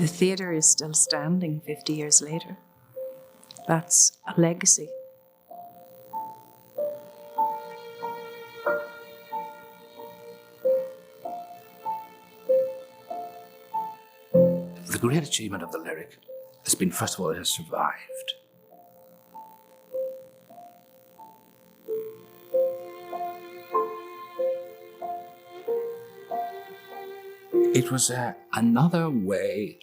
The theatre is still standing 50 years later. That's a legacy. The great achievement of the Lyric has been, first of all, it has survived. It was another way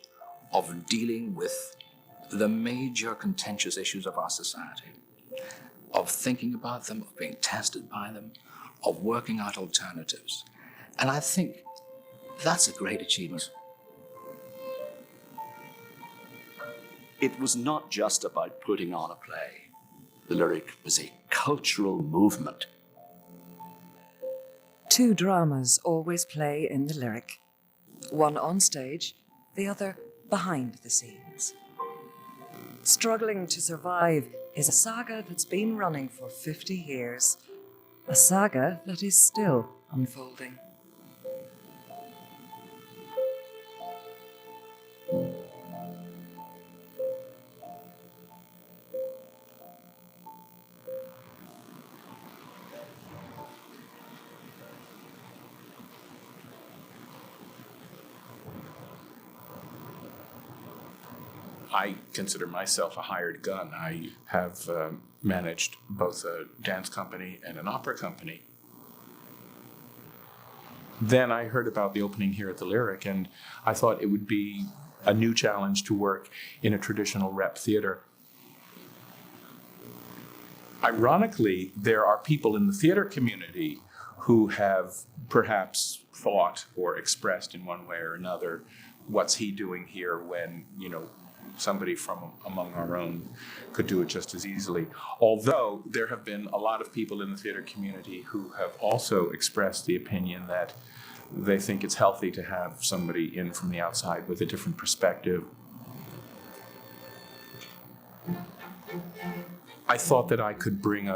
of dealing with the major contentious issues of our society, of thinking about them, of being tested by them, of working out alternatives. And I think that's a great achievement. It was not just about putting on a play. The Lyric was a cultural movement. Two dramas always play in the Lyric. One on stage, the other behind the scenes. Struggling to Survive is a saga that's been running for 50 years. A saga that is still unfolding. I consider myself a hired gun. I have managed both a dance company and an opera company. Then I heard about the opening here at the Lyric, and I thought it would be a new challenge to work in a traditional rep theater. Ironically, there are people in the theater community who have perhaps thought or expressed in one way or another, what's he doing here when, somebody from among our own could do it just as easily. Although there have been a lot of people in the theater community who have also expressed the opinion that they think it's healthy to have somebody in from the outside with a different perspective. I thought that I could bring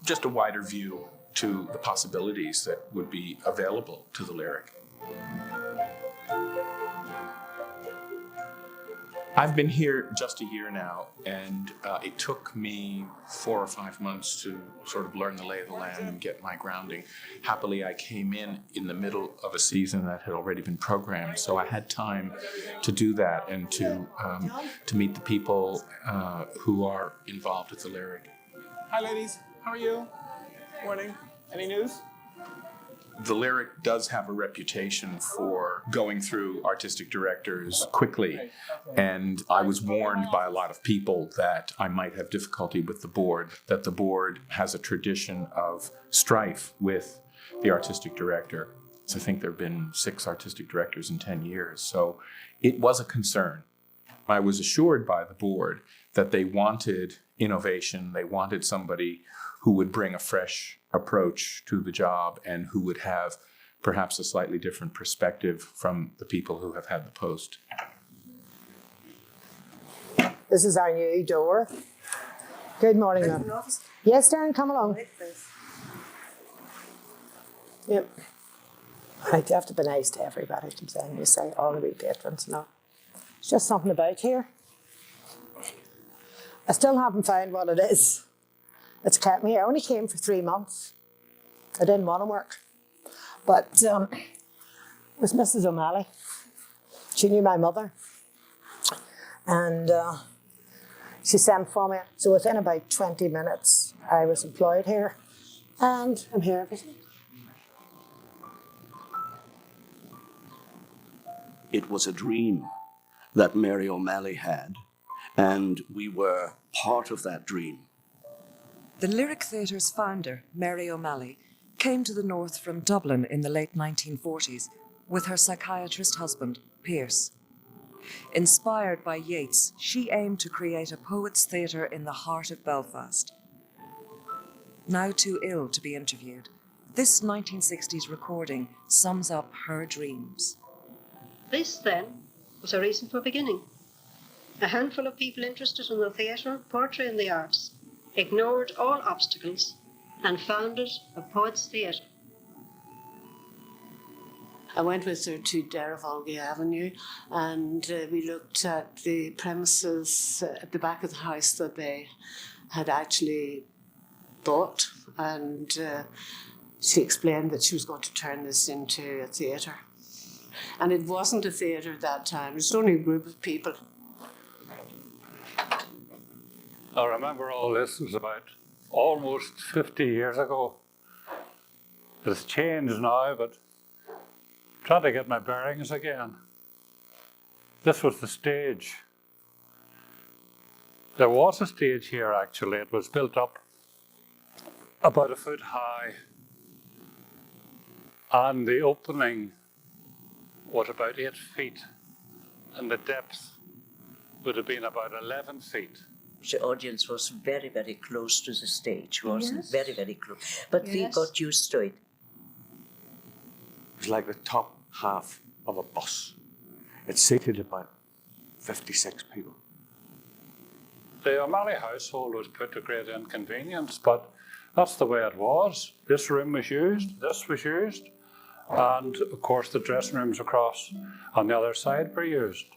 just a wider view to the possibilities that would be available to the Lyric. I've been here just a year now, and it took me 4 or 5 months to sort of learn the lay of the land and get my grounding. Happily, I came in the middle of a season that had already been programmed, so I had time to do that and to meet the people who are involved at the Lyric. Hi, ladies. How are you? Morning. Any news? The Lyric does have a reputation for going through artistic directors quickly, and I was warned by a lot of people that I might have difficulty with the board, that the board has a tradition of strife with the artistic director. So I think there have been 6 artistic directors in 10 years, so it was a concern. I was assured by the board that they wanted innovation, they wanted somebody who would bring a fresh approach to the job and who would have perhaps a slightly different perspective from the people who have had the post. This is our new door. Good morning, ma'am. Yes, Darren, come along. Yep. I have to be nice to everybody who comes in. You say all the wee patrons and all. It's just something about here. I still haven't found what it is. It's kept me here. I only came for 3 months. I didn't want to work. But it was Mrs. O'Malley. She knew my mother. And she sent for me. So within about 20 minutes, I was employed here. And I'm here every day. It was a dream that Mary O'Malley had, and we were part of that dream. The Lyric Theatre's founder, Mary O'Malley, came to the north from Dublin in the late 1940s with her psychiatrist husband, Pierce. Inspired by Yeats, she aimed to create a poets' theatre in the heart of Belfast. Now too ill to be interviewed, this 1960s recording sums up her dreams. This, then, was a reason for beginning. A handful of people interested in the theatre, poetry and the arts ignored all obstacles and founded a poets' theatre. I went with her to Derryvolgy Avenue, and we looked at the premises at the back of the house that they had actually bought, and she explained that she was going to turn this into a theatre. And it wasn't a theatre at that time, it was only a group of people. I remember all this was about almost 50 years ago. It's changed now, but trying to get my bearings again. This was the stage. There was a stage here actually. It was built up about a foot high, and the opening was about 8 feet, and the depth would have been about 11 feet. The audience was very, very close to the stage, wasn't Yes. it? Very, very close. But we Yes. got used to it. It was like the top half of a bus. It seated about 56 people. The O'Malley household was put to great inconvenience, but that's the way it was. This room was used, this was used, and of course the dressing rooms across on the other side were used.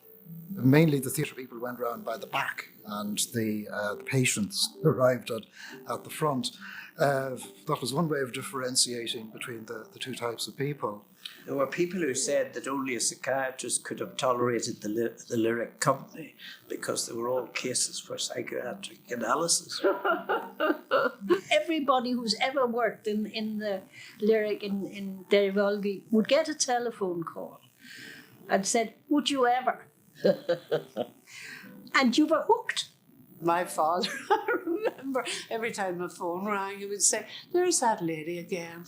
Mainly the theatre people went round by the back, and the patients arrived at the front. That was one way of differentiating between the two types of people. There were people who said that only a psychiatrist could have tolerated the lyric company because they were all cases for psychiatric analysis. Everybody who's ever worked in the lyric in Derryvolgy would get a telephone call and said, "Would you ever?" And you were hooked. My father, I remember every time the phone rang, he would say, "There's that lady again.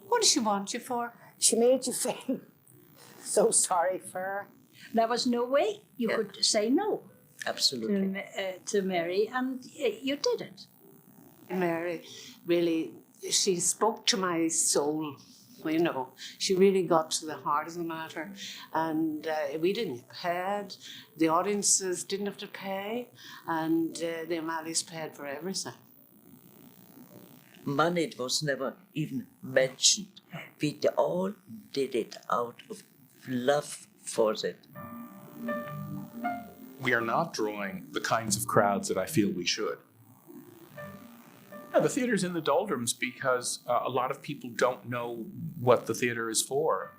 What does she want you for?" She made you feel so sorry for her. There was no way you could say no Absolutely. to Mary, and you did it. Mary really, she spoke to my soul, you know. She really got to the heart of the matter. And we didn't get paid. The audiences didn't have to pay. And the O'Malleys paid for everything. Money was never even mentioned. We all did it out of love for it. We are not drawing the kinds of crowds that I feel we should. Yeah, the theater's in the doldrums because a lot of people don't know what the theater is for.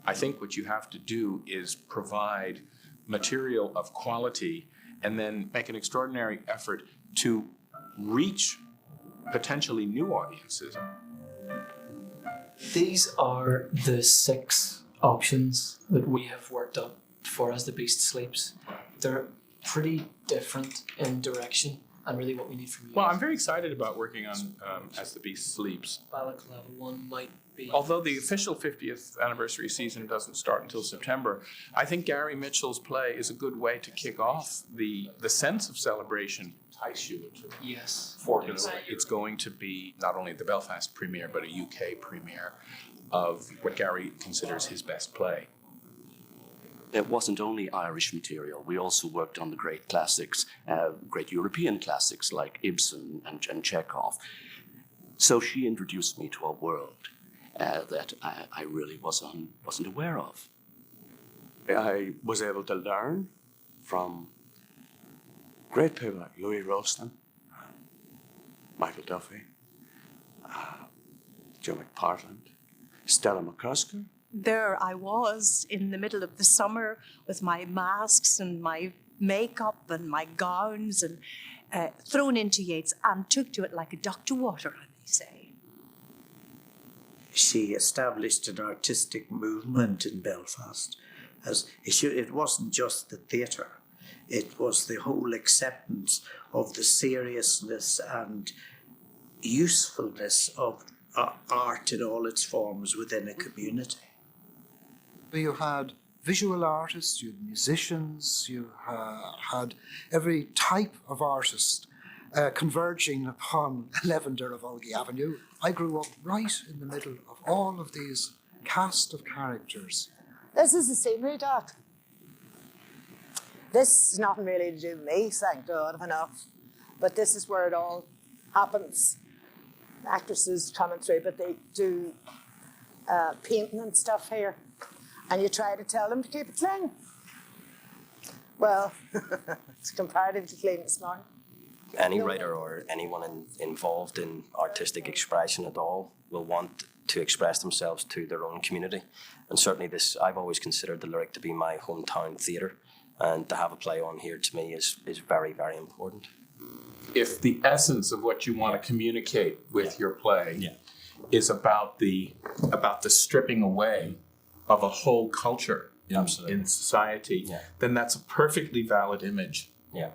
I think what you have to do is provide material of quality and then make an extraordinary effort to reach potentially new audiences. These are the 6 options that we have worked up for As the Beast Sleeps. They're pretty different in direction and really what we need from you. Well, I'm very excited about working on As the Beast Sleeps. Balaclava 1 might be... Although the official 50th anniversary season doesn't start until September, I think Gary Mitchell's play is a good way to kick off the sense of celebration. Entice you into it. Yes. For it's going to be not only the Belfast premiere, but a UK premiere of what Gary considers his best play. It wasn't only Irish material. We also worked on the great classics, great European classics like Ibsen and Chekhov. So she introduced me to a world that I really wasn't aware of. I was able to learn from great people like Louis Ralston, Michael Duffy, Joe McPartland, Stella McCusker. There I was in the middle of the summer with my masks and my makeup and my gowns and thrown into Yeats and took to it like a duck to water, I may say. She established an artistic movement in Belfast. It wasn't just the theatre. It was the whole acceptance of the seriousness and usefulness of art in all its forms within a community. You had visual artists, you had musicians, you had every type of artist converging upon 11 Derryvolgy Avenue. I grew up right in the middle of all of these cast of characters. This is the scenery, Doc. This is nothing really to do with me, thank God, enough. But this is where it all happens. Actresses coming through, but they do painting and stuff here, and you try to tell them to keep it clean. Well, it's comparatively clean this morning. Any writer or anyone involved in artistic expression at all will want to express themselves to their own community. And certainly I've always considered the Lyric to be my hometown theatre, and to have a play on here to me is very, very important. If the essence of what you want to communicate with your play is about the stripping away of a whole culture in society, then that's a perfectly valid image. Yeah.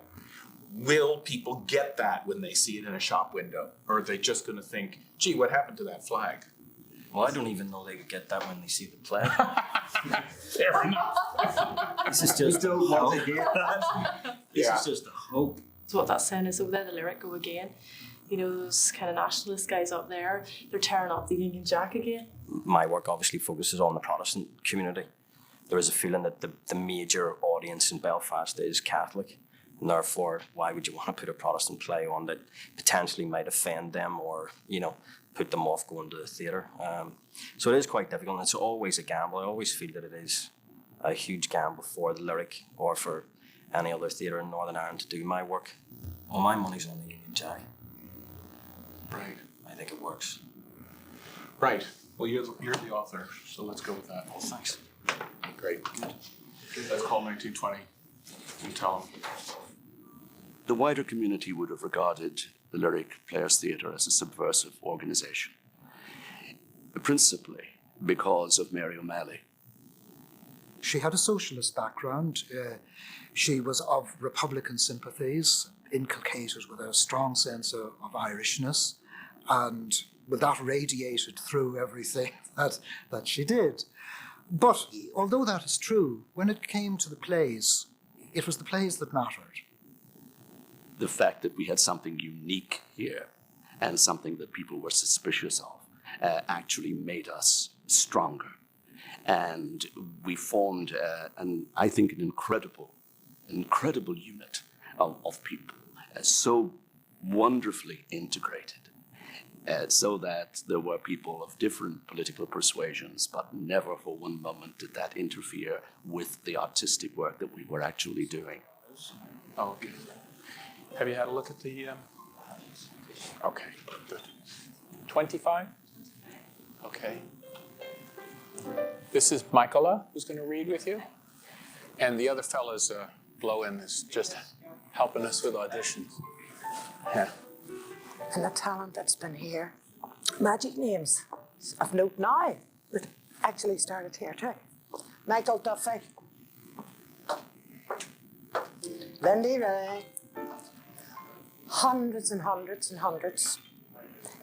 Will people get that when they see it in a shop window? Or are they just going to think, gee, what happened to that flag? Well, I don't even know they would get that when they see the play. Fair enough. This is just We don't want to hear that. This is just a hope. So what that's saying is over there, the Lyric go again. You know, those kind of nationalist guys up there, they're tearing up the Union Jack again. My work obviously focuses on the Protestant community. There is a feeling that the major audience in Belfast is Catholic, and therefore, why would you want to put a Protestant play on that potentially might offend them or, put them off going to the theatre? So it is quite difficult, and it's always a gamble. I always feel that it is a huge gamble for the Lyric or for any other theatre in Northern Ireland to do my work. Well, my money's on the Union Jack. Right. I think it works. Right. Well, you're the author, so let's go with that. Well, thanks. Great. Let's call 1920 and tell them. The wider community would have regarded the Lyric Players Theatre as a subversive organisation, principally because of Mary O'Malley. She had a socialist background. She was of Republican sympathies, inculcated with a strong sense of Irishness, and with that radiated through everything that she did. But although that is true, when it came to the plays, it was the plays that mattered. The fact that we had something unique here and something that people were suspicious of actually made us stronger. And we formed, I think, an incredible unit of people, so wonderfully integrated. So that there were people of different political persuasions, but never for one moment did that interfere with the artistic work that we were actually doing. Oh, okay. Have you had a look at the... Okay, good. 25? Okay. This is Michaela, who's going to read with you. And the other fella's blow-in is just helping us with auditions. Yeah. And the talent that's been here. Magic names of note now that actually started here too. Michael Duffy, Lindy Ray, hundreds and hundreds and hundreds.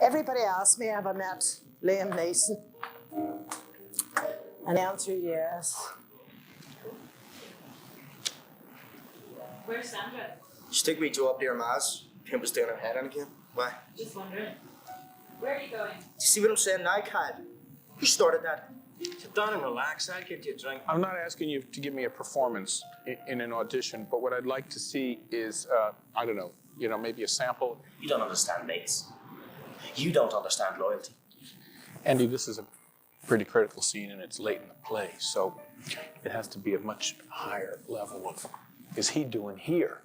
Everybody asked me, have I met Liam Neeson? And the answer is yes. Where's Sandra? She took me to up there, Maz. Pimp was down her head on again. Why? Just wondering. Where are you going? Do you see what I'm saying now, Kyle? You started that. Sit down and relax. I'll get you a drink. I'm not asking you to give me a performance in an audition, but what I'd like to see is, I don't know, maybe a sample. You don't understand mates. You don't understand loyalty. Andy, this is a pretty critical scene and it's late in the play, so it has to be a much higher level of, is he doing here?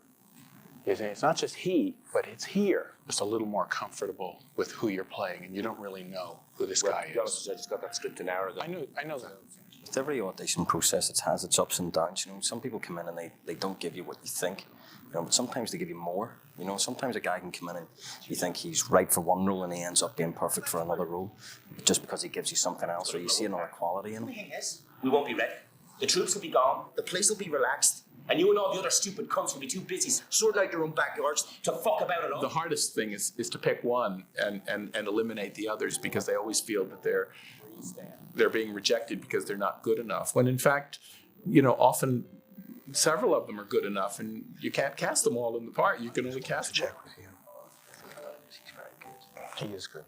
It's not just he, but it's here. Just a little more comfortable with who you're playing, and you don't really know who this guy is. I just got that script an hour ago. I know that. With every audition process, it has its ups and downs. Some people come in and they don't give you what you think, but sometimes they give you more. Sometimes a guy can come in and you think he's right for one role and he ends up being perfect for another role, just because he gives you something else or you see another quality in him. The thing is, we won't be ready. The troops will be gone. The place will be relaxed. And you and all the other stupid cunts will be too busy sorting out your own backyards to fuck about it all. The hardest thing is to pick one and eliminate the others, because they always feel that they're being rejected because they're not good enough. When in fact, often several of them are good enough, and you can't cast them all in the part. You can only cast one. He's very good. He is good.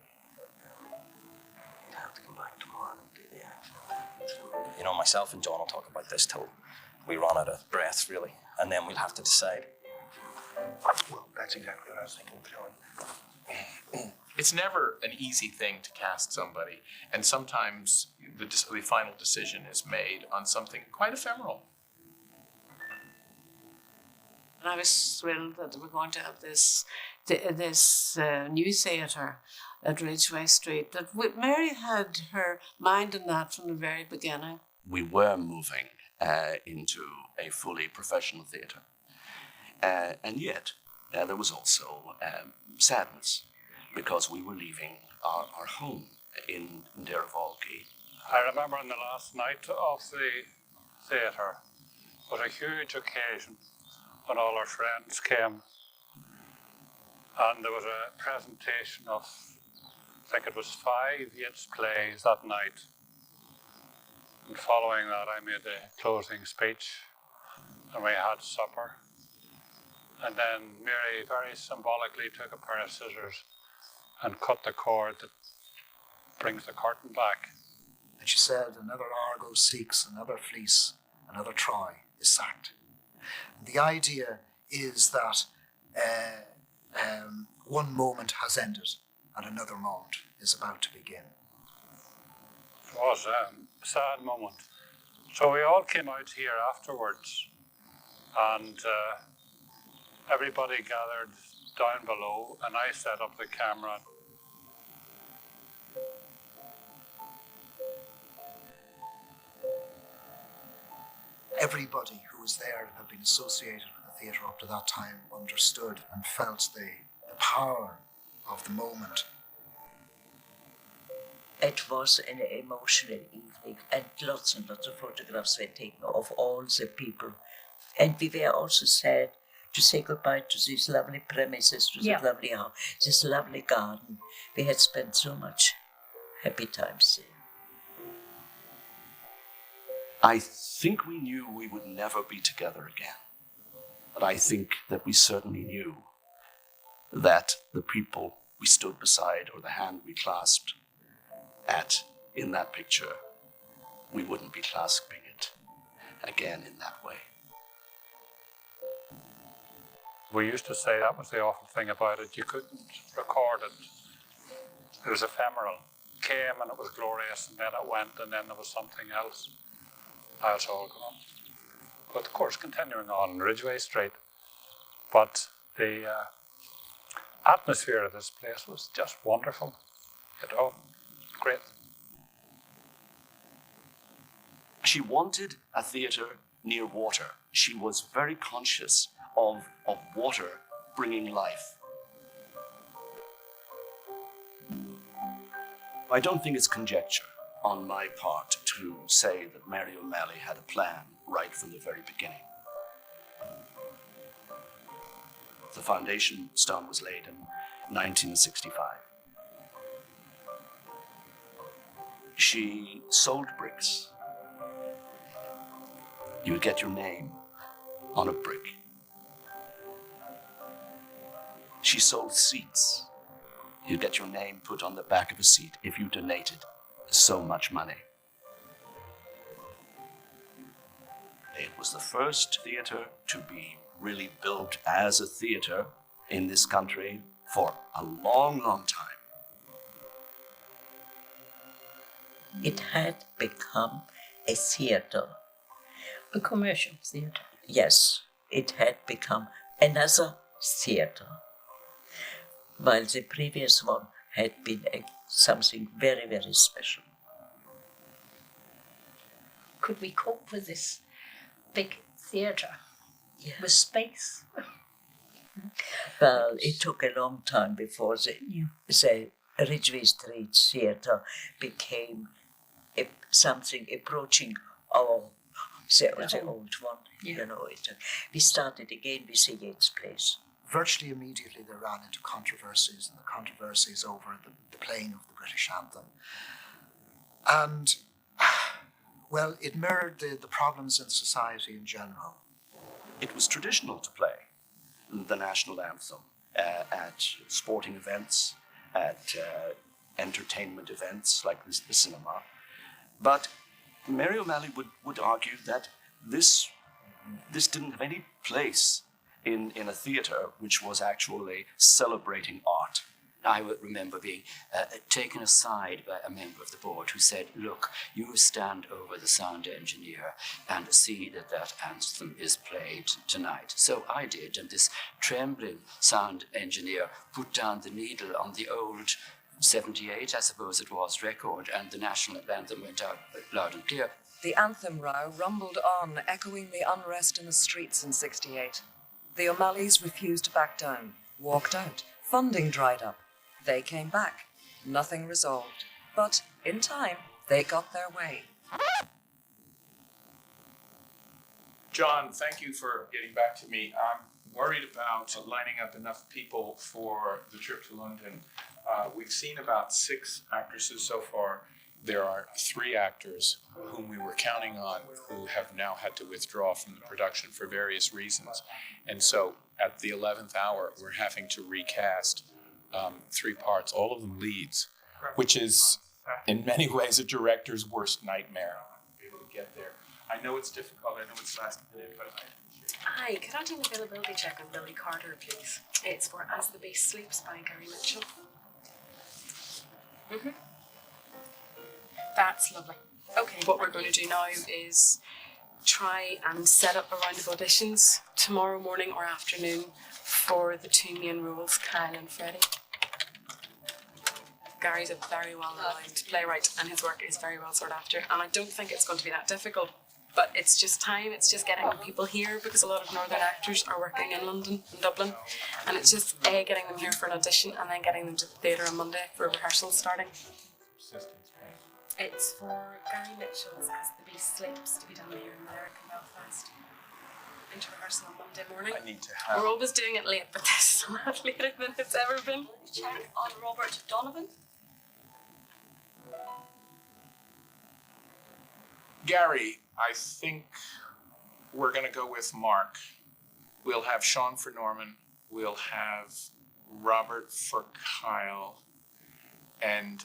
He'll have to come back tomorrow and do the action. Myself and John will talk about this till we run out of breath, really, and then we'll have to decide. Well, that's exactly what I was thinking of doing. it's never an easy thing to cast somebody, and sometimes the final decision is made on something quite ephemeral. And I was thrilled that we were going to have this new theatre at Ridgeway Street. That Mary had her mind in that from the very beginning. We were moving into a fully professional theatre. And yet, there was also sadness because we were leaving our home in Dervolgi. I remember on the last night of the theatre was a huge occasion when all our friends came, and there was a presentation of, I think it was 5 Yeats plays that night. And following that, I made a closing speech, and we had supper. And then Mary very symbolically took a pair of scissors and cut the cord that brings the curtain back. And she said, another Argo seeks, another fleece, another Troy is sacked. And the idea is that one moment has ended and another moment is about to begin. It was a sad moment. So we all came out here afterwards, and everybody gathered down below, and I set up the camera. Everybody who was there and had been associated with the theatre up to that time understood and felt the power of the moment. It was an emotional evening, and lots of photographs were taken of all the people. And we were also sad to say goodbye to these lovely premises, to this lovely house, this lovely garden. We had spent so much happy times there. I think we knew we would never be together again. But I think that we certainly knew that the people we stood beside or the hand we clasped in that picture, we wouldn't be clasping it again in that way. We used to say that was the awful thing about it. You couldn't record it. It was ephemeral. It came and it was glorious, and then it went, and then there was something else. Now it's all gone. But of course, continuing on Ridgeway Street. But the atmosphere of this place was just wonderful. Great. She wanted a theatre near water. She was very conscious of water bringing life. I don't think it's conjecture on my part to say that Mary O'Malley had a plan right from the very beginning. The foundation stone was laid in 1965. She sold bricks. You would get your name on a brick. She sold seats. You'd get your name put on the back of a seat if you donated so much money. It was the first theatre to be really built as a theatre in this country for a long, long time. It had become a theatre. A commercial theatre. Yes, it had become another theatre, while the previous one had been something very, very special. Could we cope with this big theatre with space? Well, it took a long time before the Ridgeway Street Theatre became something approaching the old one. You know, we started again with the Yeats Place. Virtually immediately they ran into controversies, and the controversies over the playing of the British anthem. And, well, it mirrored the problems in society in general. It was traditional to play the national anthem at sporting events, at entertainment events like the cinema. But Mary O'Malley would argue that this didn't have any place in a theatre which was actually celebrating art. I would remember being taken aside by a member of the board who said, look, you stand over the sound engineer and see that that anthem is played tonight. So I did, and this trembling sound engineer put down the needle on the old 78, I suppose it was, record, and the national anthem went out loud and clear. The anthem row rumbled on, echoing the unrest in the streets in '68. The O'Malleys refused to back down, walked out. Funding dried up. They came back. Nothing resolved. But in time, they got their way. John, thank you for getting back to me. I'm worried about lining up enough people for the trip to London. We've seen about 6 actresses so far. There are 3 actors whom we were counting on who have now had to withdraw from the production for various reasons. And so at the 11th hour, we're having to recast 3 parts, all of them leads, which is in many ways a director's worst nightmare. Be able to get there. I know it's difficult, I know it's last minute, but Hi, could I do an availability check on Billy Carter, please? It's for As the Beast Sleeps by Gary Mitchell. That's lovely. Okay, what we're going to do now is try and set up a round of auditions tomorrow morning or afternoon for the 2 main roles, Kyle and Freddie. Gary's a very well-renowned playwright and his work is very well sought after, and I don't think it's going to be that difficult, but it's just time, it's just getting people here because a lot of Northern actors are working in London and Dublin, and it's just getting them here for an audition and then getting them to the theatre on Monday for rehearsals starting. It's for Gary Mitchell's As the Beast Sleeps, to be done here in the Lyric in Belfast. Into rehearsal on Monday morning. I need to have... We're always doing it late, but this is a lot later than it's ever been. Check on Robert Donovan. Gary, I think we're going to go with Mark. We'll have Sean for Norman. We'll have Robert for Kyle. And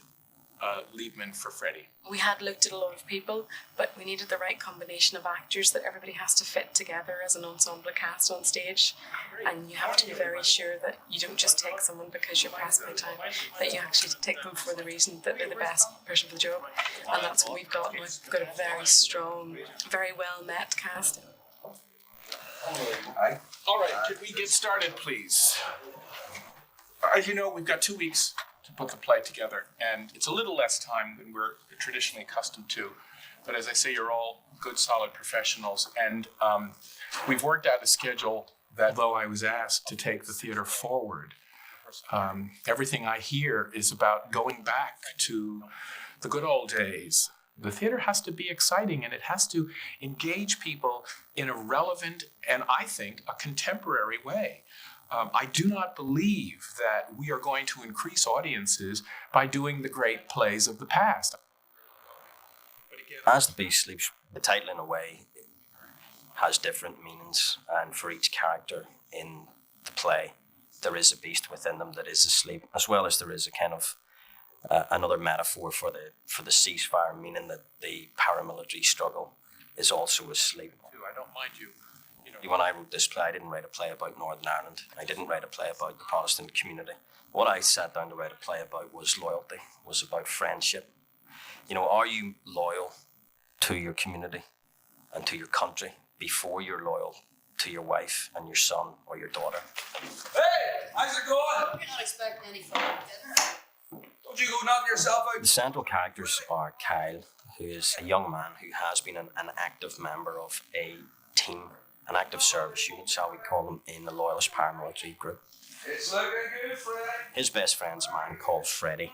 Liebman for Freddie. We had looked at a lot of people, but we needed the right combination of actors that everybody has to fit together as an ensemble cast on stage. And you have to be very sure that you don't just take someone because you're pressed by time, that you actually take them for the reason that they're the best person for the job. And that's what we've got. We've got a very strong, very well met cast. All right, could we get started, please? As you know, we've got 2 weeks to put the play together, and it's a little less time than we're traditionally accustomed to. But as I say, you're all good, solid professionals, and we've worked out a schedule that, though I was asked to take the theater forward, everything I hear is about going back to the good old days. The theater has to be exciting, and it has to engage people in a relevant and, I think, a contemporary way. I do not believe that we are going to increase audiences by doing the great plays of the past. As the Beast Sleeps, the title in a way has different meanings, and for each character in the play, there is a beast within them that is asleep, as well as there is a kind of another metaphor for the ceasefire, meaning that the paramilitary struggle is also asleep. I don't mind you. When I wrote this play, I didn't write a play about Northern Ireland. I didn't write a play about the Protestant community. What I sat down to write a play about was loyalty, was about friendship. You know, are you loyal to your community and to your country before you're loyal to your wife and your son or your daughter? Hey, how's it going? You're not expecting any fucking dinner. Don't you go knocking yourself out? The central characters are Kyle, who is a young man who has been an active member of a team, an active service unit, shall we call them, in the Loyalist paramilitary group. It's looking good, Fred. His best friend's a man called Freddie,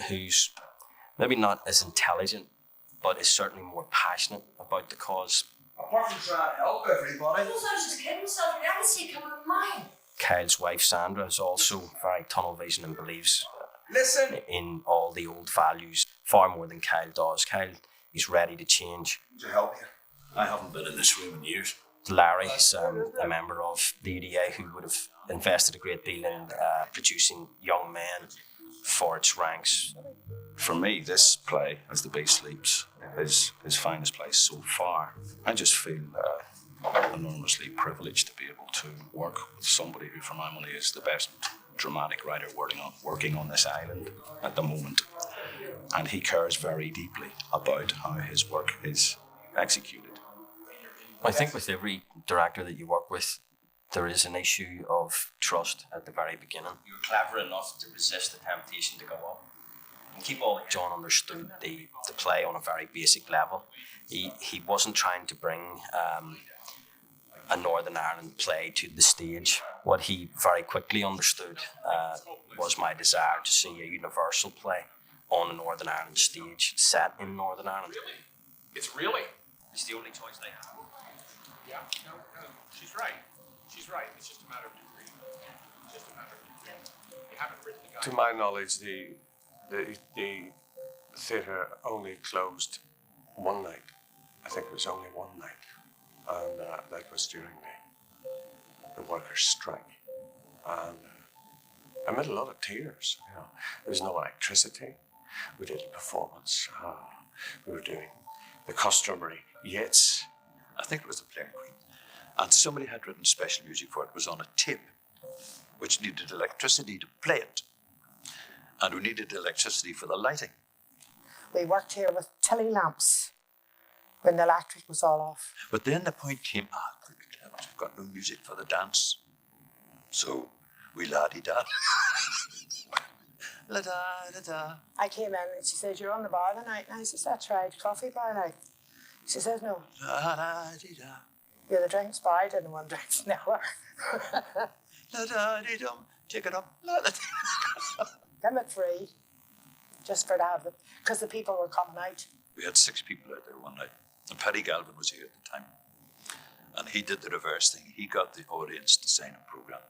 who's maybe not as intelligent, but is certainly more passionate about the cause. Apart from trying to help everybody. I was just kidding myself. I didn't see it coming on mine. Kyle's wife Sandra is also very tunnel vision and believes in all the old values far more than Kyle does. Kyle is ready to change. To help you. I haven't been in this room in years. Larry is a member of the UDA who would have invested a great deal in producing young men for its ranks. For me, this play, As the Beast Sleeps, is his finest play so far. I just feel enormously privileged to be able to work with somebody who, for my money, is the best dramatic writer working on this island at the moment. And he cares very deeply about how his work is executed. I think with every director that you work with, there is an issue of trust at the very beginning. You're clever enough to resist the temptation to go up. And keep all John understood the play on a very basic level. He wasn't trying to bring a Northern Ireland play to the stage. What he very quickly understood was my desire to see a universal play on a Northern Ireland stage, set in Northern Ireland. Really? It's really? It's the only choice they have. Yeah, no, she's right. She's right. It's just a matter of degree. It's just a matter of degree. You haven't written the guy. To my knowledge, the theatre only closed one night. I think it was only one night, and that was during the workers' strike. And I met a lot of tears. You know, there was no electricity. We did a performance. We were doing the customary Yeats. I think it was the Player Queen. And somebody had written special music for it. It was on a tape, which needed electricity to play it. And we needed electricity for the lighting. We worked here with tilly lamps when the electric was all off. But then the point came, we've got no music for the dance. So we la-di-da. La-da-da-da. I came in and she said, "You're on the bar tonight." And I said, "That's right, coffee bar night." She says, "No. La-da-di-da. You're the drinks bar, I didn't want drinks never." La-da-di-dum. Take it up. La-da-di-da. Come at free, just for to have it, because the people were coming out. We had 6 people out there one night. And Paddy Galvin was here at the time. And he did the reverse thing. He got the audience to sign a programme.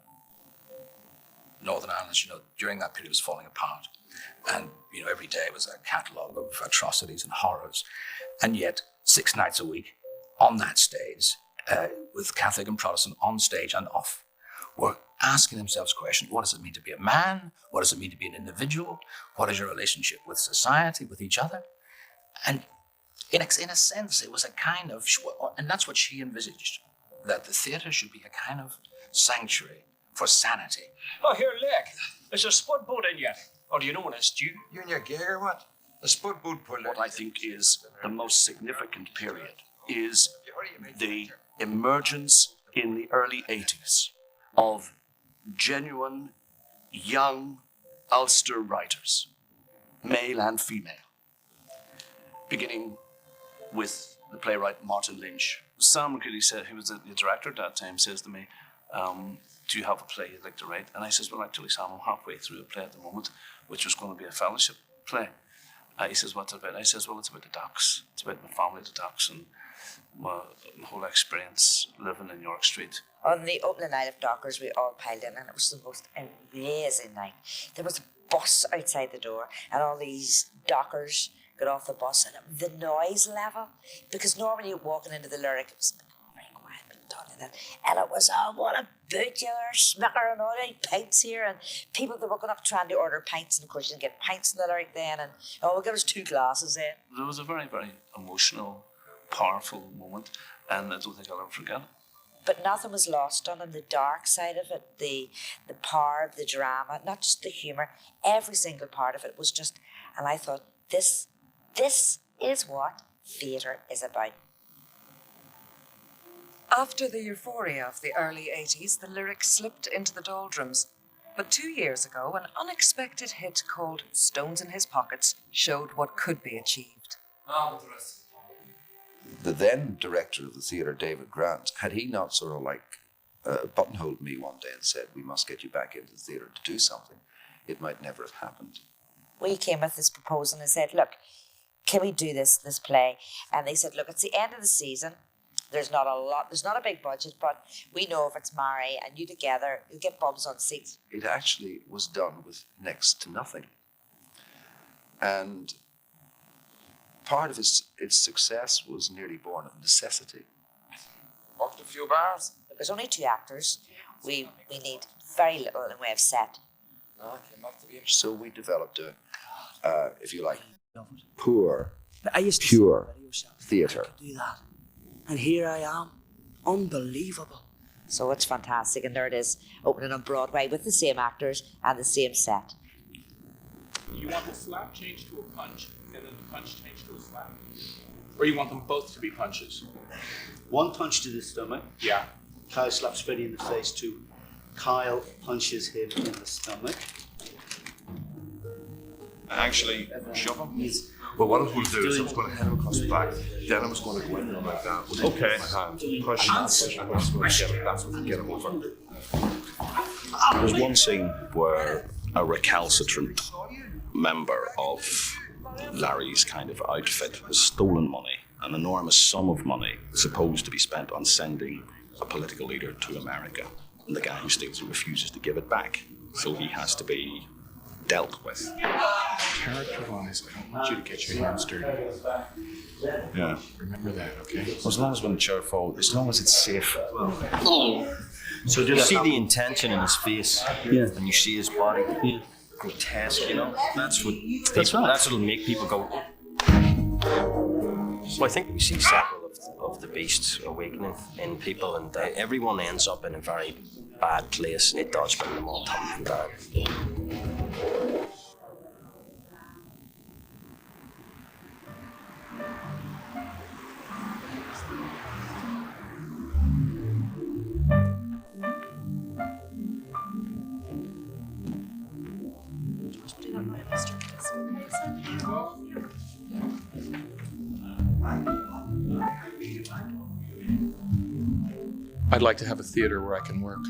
Northern Ireland, during that period was falling apart. And, every day was a catalogue of atrocities and horrors. And yet, 6 nights a week, on that stage, with Catholic and Protestant on stage and off, were asking themselves questions. What does it mean to be a man? What does it mean to be an individual? What is your relationship with society, with each other? And in a sense, it was a kind of, and that's what she envisaged, that the theatre should be a kind of sanctuary for sanity. Oh, here, look. There's a spud boat in yet. Or do you know when it's due? You and your gig or what? A spud boat puller. What I think is the most significant period is the emergence in the early 80s of genuine young Ulster writers, male and female, beginning with the playwright Martin Lynch. Sam McCready said, he was the director at that time, says to me, "Do you have a play you'd like to write?" And I says, "Well, actually, Sam, I'm halfway through a play at the moment, which was going to be a fellowship play." He says, "What's it about?" I says, "Well, it's about the docks. It's about my family at the docks and my whole experience living in York Street." On the opening night of Dockers, we all piled in, and it was the most amazing night. There was a bus outside the door, and all these Dockers got off the bus, and the noise level, because normally walking into the Lyric, it was very quiet, but done in that, and it was, "Oh, what a boot you are, smicker, and all the pints here," and people that were going up trying to order pints, and of course you didn't get pints in the Lyric then, and we'll give us 2 glasses then. There was a very, very emotional, powerful moment, and I don't think I'll ever forget it. But nothing was lost on the dark side of it, the power of the drama, not just the humour, every single part of it was just, and I thought, this is what theatre is about. After the euphoria of the early 80s, the Lyric slipped into the doldrums. But 2 years ago, an unexpected hit called Stones in His Pockets showed what could be achieved. The then director of the theatre, David Grant, had he not sort of buttonholed me one day and said, "We must get you back into the theatre to do something," it might never have happened. We came with this proposal and said, "Look, can we do this play?" And they said, "Look, it's the end of the season. There's not a big budget, but we know if it's Mary and you together, you'll get bums on seats." It actually was done with next to nothing. And part of its success was nearly born of necessity. Worked a few bars. There's only 2 actors. We need very little in the way of set. So we developed a, if you like, pure theatre. Do that. And here I am, unbelievable. So it's fantastic. And there it is, opening on Broadway with the same actors and the same set. You want the slap changed to a punch and then the punch changed to a slap? Or you want them both to be punches? One punch to the stomach. Yeah. Kyle slaps Freddie in the face too. Kyle punches him in the stomach. Actually, shove him. Well, what I was going to do is I was going to hit him across the back, then I was going to go in there like that with my hand, push, and that's what would get him over. There's one scene where a recalcitrant member of Larry's kind of outfit has stolen money, an enormous sum of money supposed to be spent on sending a political leader to America. And the guy who steals it refuses to give it back, so he has to be dealt with. Character-wise, I don't want you to get your hands dirty. Yeah. Remember that, okay? As long as when the chair falls, as long as it's safe. So you see the intention in his face, and you see his body, grotesque, you know. That's what'll make people go. So I think we see several of the beasts awakening in people, and everyone ends up in a very bad place, and it does bring them all tumbling down. I'd like to have a theater where I can work.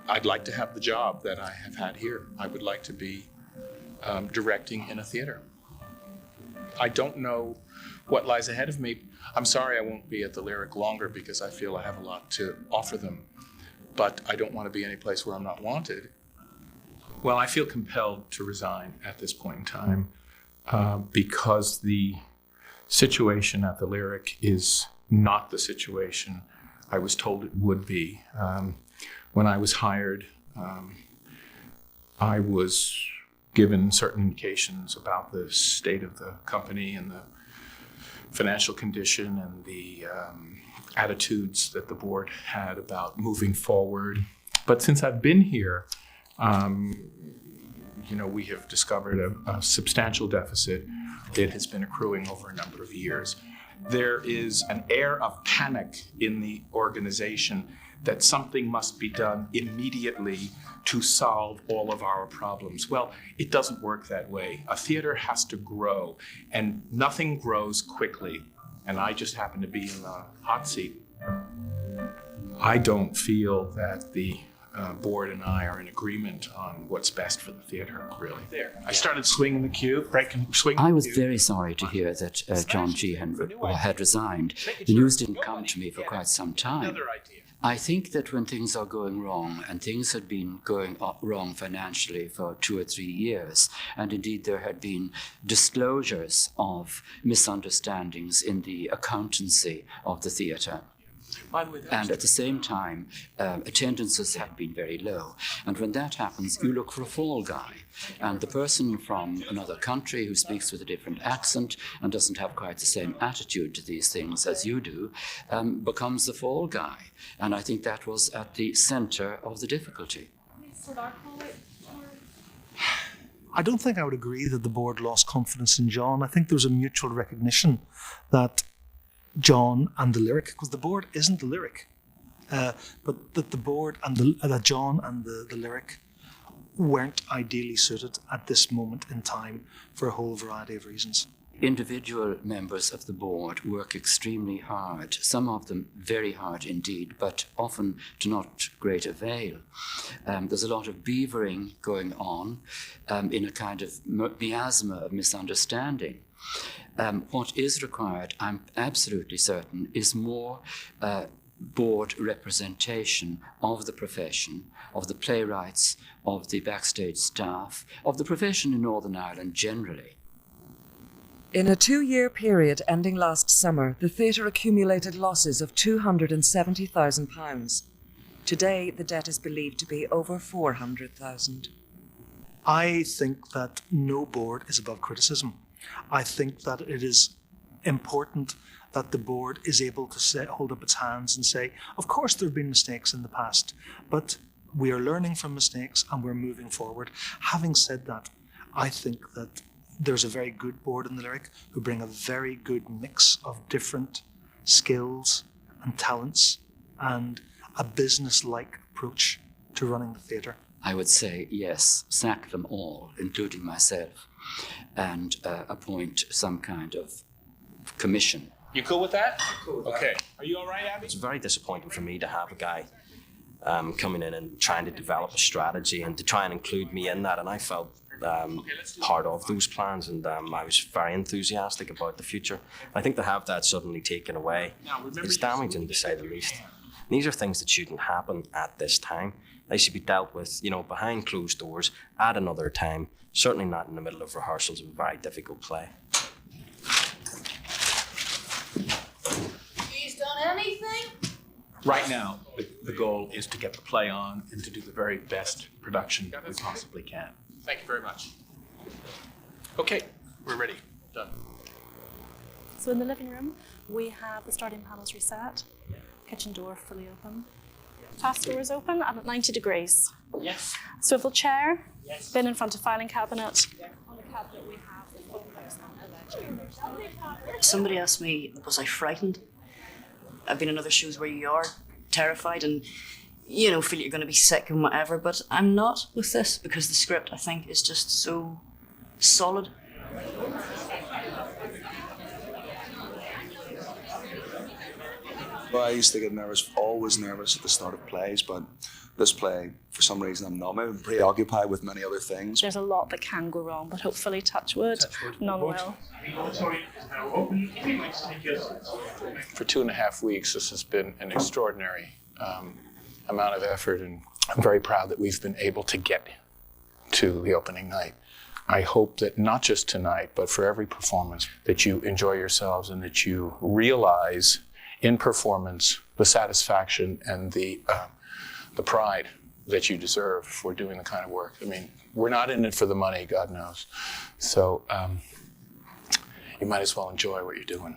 I'd like to have the job that I have had here. I would like to be directing in a theater. I don't know what lies ahead of me. I'm sorry I won't be at the Lyric longer because I feel I have a lot to offer them. But I don't want to be any place where I'm not wanted. Well, I feel compelled to resign at this point in time because the situation at the Lyric is not the situation I was told it would be. When I was hired, I was given certain indications about the state of the company and the financial condition and the attitudes that the board had about moving forward. But since I've been here, we have discovered a substantial deficit. It has been accruing over a number of years. There is an air of panic in the organization that something must be done immediately to solve all of our problems. Well, it doesn't work that way. A theater has to grow, and nothing grows quickly. And I just happen to be in the hot seat. I don't feel that the board and I are in agreement on what's best for the theater, really. I started swinging the cue, swinging I was very sorry to hear that John G. had resigned. The news didn't come to me for quite some time. I think that when things are going wrong, and things had been going wrong financially for 2 or 3 years, and indeed there had been disclosures of misunderstandings in the accountancy of the theatre, and at the same time, attendances had been very low. And when that happens, you look for a fall guy. And the person from another country who speaks with a different accent and doesn't have quite the same attitude to these things as you do becomes the fall guy. And I think that was at the center of the difficulty. I don't think I would agree that the board lost confidence in John. I think there was a mutual recognition that John and the Lyric, because the board isn't the Lyric, but that the board and that John and the Lyric weren't ideally suited at this moment in time for a whole variety of reasons. Individual members of the board work extremely hard, some of them very hard indeed, but often to not great avail. There's a lot of beavering going on in a kind of miasma of misunderstanding. What is required, I'm absolutely certain, is more board representation of the profession, of the playwrights, of the backstage staff, of the profession in Northern Ireland generally. In a 2-year period ending last summer, the theatre accumulated losses of £270,000. Today, the debt is believed to be over £400,000. I think that no board is above criticism. I think that it is important that the board is able to hold up its hands and say, of course there have been mistakes in the past, but we are learning from mistakes and we're moving forward. Having said that, I think that there's a very good board in the Lyric who bring a very good mix of different skills and talents and a business-like approach to running the theatre. I would say yes, sack them all, including myself, and appoint some kind of commission. You cool with that? Okay. Are you all right, Abby? It's very disappointing for me to have a guy coming in and trying to develop a strategy and to try and include me in that, and I felt part of those plans, and I was very enthusiastic about the future. I think to have that suddenly taken away, it's damaging to say the least. These are things that shouldn't happen at this time. They should be dealt with, behind closed doors at another time, certainly not in the middle of rehearsals of a very difficult play. He's done anything? Right now, the goal is to get the play on and to do the very best production that we possibly can. Thank you very much. Okay, we're ready. Done. So in the living room, we have the starting panels reset, kitchen door fully open, task door is open and at 90 degrees. Yes. Swivel chair, Yes. bin in front of filing cabinet. On the cabinet we have the phone box and a ledger. Somebody asked me, was I frightened? I've been in other shows where you are terrified and, feel like you're going to be sick and whatever, but I'm not with this because the script, I think, is just so solid. Well, I used to get nervous, always nervous at the start of plays, but this play, for some reason, I'm not. I'm preoccupied with many other things. There's a lot that can go wrong, but hopefully, touch wood, none will. For 2.5 weeks, this has been an extraordinary amount of effort, and I'm very proud that we've been able to get to the opening night. I hope that not just tonight, but for every performance, that you enjoy yourselves and that you realize in performance the satisfaction and the pride that you deserve for doing the kind of work. I mean, we're not in it for the money, God knows. So you might as well enjoy what you're doing.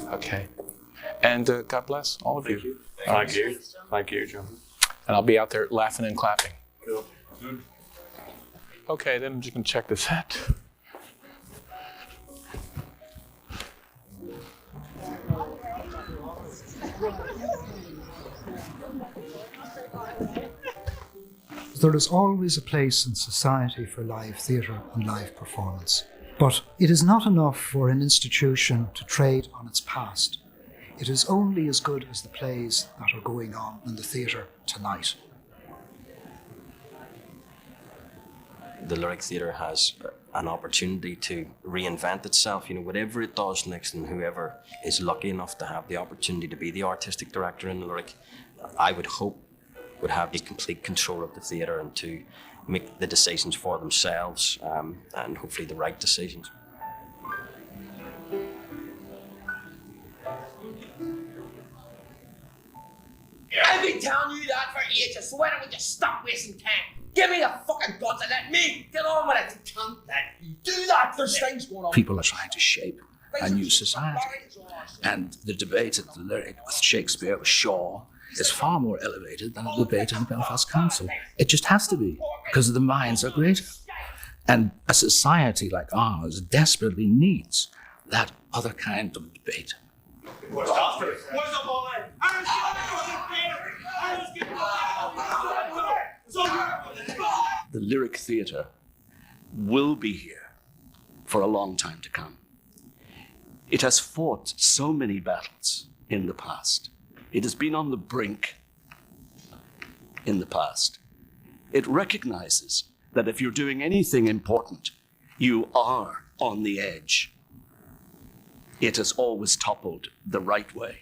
Okay. And God bless all of you. Thank you. Thank you, John. And I'll be out there laughing and clapping. Cool. Good. Okay, then I'm just going to check the set. There is always a place in society for live theatre and live performance. But it is not enough for an institution to trade on its past. It is only as good as the plays that are going on in the theatre tonight. The Lyric Theatre has an opportunity to reinvent itself, whatever it does next, and whoever is lucky enough to have the opportunity to be the artistic director in the Lyric, I would hope would have the complete control of the theatre and to make the decisions for themselves and hopefully the right decisions. I've been telling you that for ages, so why don't we just stop wasting time? Give me the fucking guts and let me get on with it. Can't let you do that. There's things going on. People are trying to shape a new society. And the debate at the Lyric with Shakespeare, with Shaw, is far more elevated than the debate in the Belfast Council. It just has to be, because the minds are greater. And a society like ours desperately needs that other kind of debate. The Lyric Theatre will be here for a long time to come. It has fought so many battles in the past. It has been on the brink in the past. It recognizes that if you're doing anything important, you are on the edge. It has always toppled the right way.